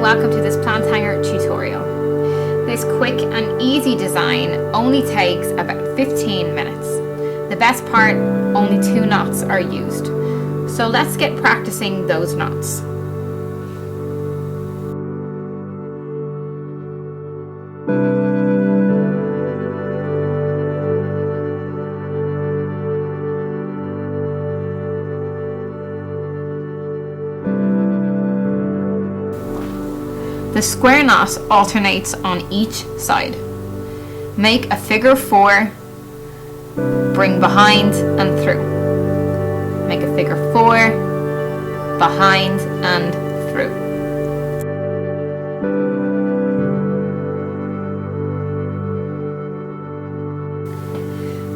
welcome to this plant hanger tutorial. This quick and easy design only takes about 15 minutes. The best part, only 2 knots are used. So let's get practicing those knots. The square knot alternates on each side. Make a figure 4, bring behind and through. Make a figure 4, behind and through.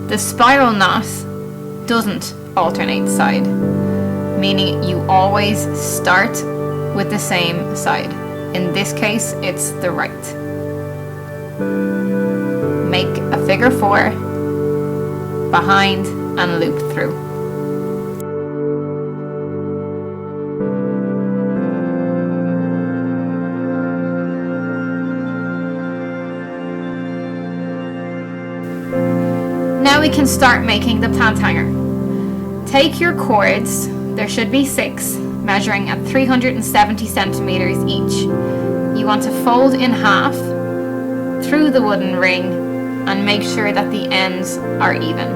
The spiral knot doesn't alternate side, meaning you always start with the same side. In this case, it's the right. Make a figure 4, behind and loop through. Now we can start making the plant hanger. Take your cords, there should be 6, measuring at 370 centimeters each. You want to fold in half through the wooden ring and make sure that the ends are even.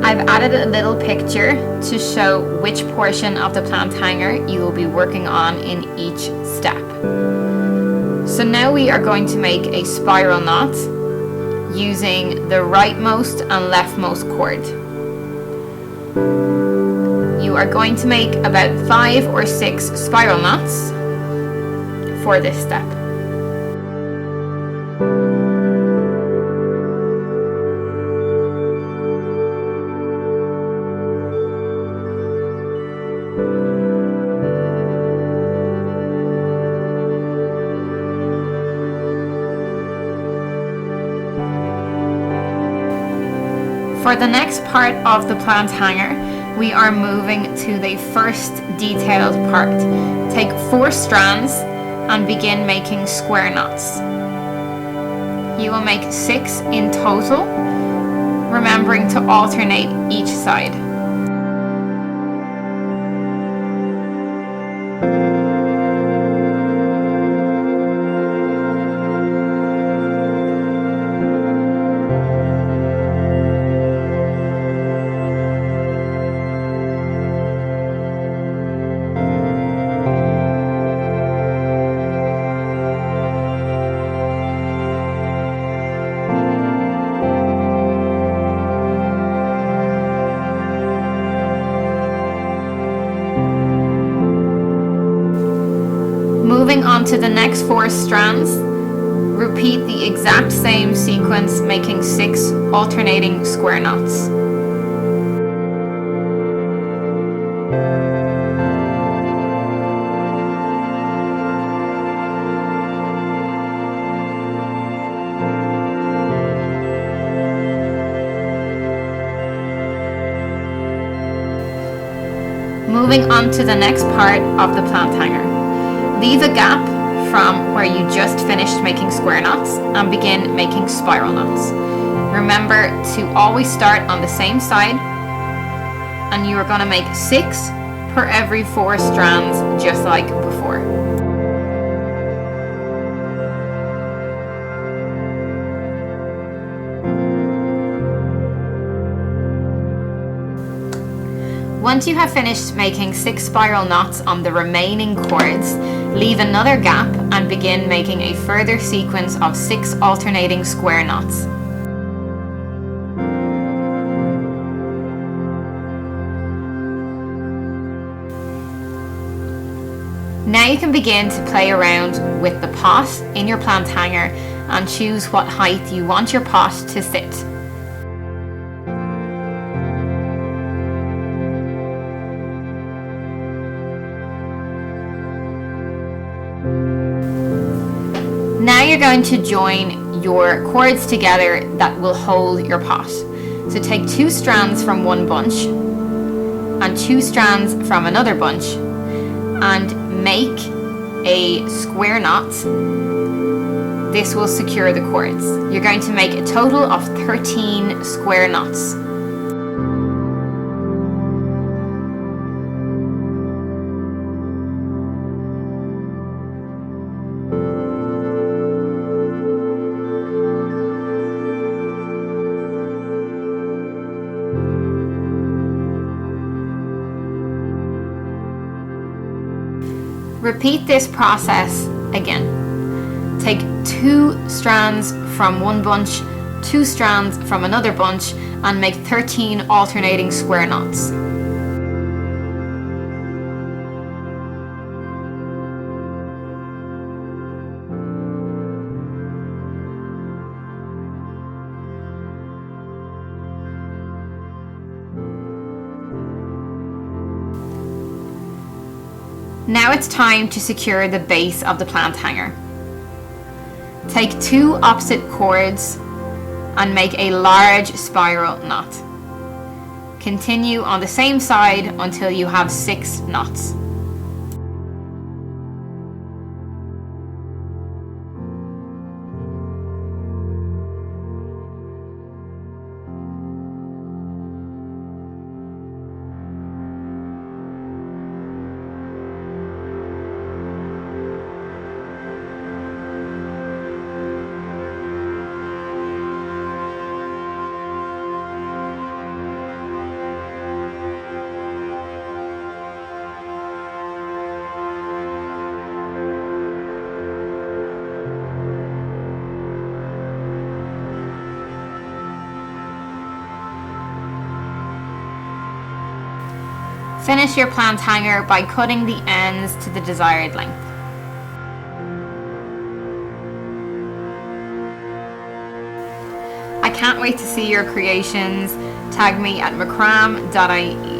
I've added a little picture to show which portion of the plant hanger you will be working on in each step. So now we are going to make a spiral knot using the rightmost and leftmost cord. You are going to make about 5 or 6 spiral knots for this step. For the next part of the plant hanger, we are moving to the first detailed part. Take 4 strands and begin making square knots. You will make 6 in total, remembering to alternate each side. Moving on to the next 4 strands, repeat the exact same sequence, making 6 alternating square knots. Moving on to the next part of the plant hanger. Leave a gap from where you just finished making square knots and begin making spiral knots. Remember to always start on the same side, and you are going to make 6 per every 4 strands, just like before. Once you have finished making 6 spiral knots on the remaining cords, leave another gap and begin making a further sequence of 6 alternating square knots. Now you can begin to play around with the pot in your plant hanger and choose what height you want your pot to sit. Now you're going to join your cords together that will hold your pot. So take 2 strands from one bunch and 2 strands from another bunch and make a square knot. This will secure the cords. You're going to make a total of 13 square knots. Repeat this process again. Take 2 strands from one bunch, 2 strands from another bunch, and make 13 alternating square knots. Now it's time to secure the base of the plant hanger. Take 2 opposite cords and make a large spiral knot. Continue on the same side until you have 6 knots. Finish your plant hanger by cutting the ends to the desired length. I can't wait to see your creations. Tag me at Macram.ie.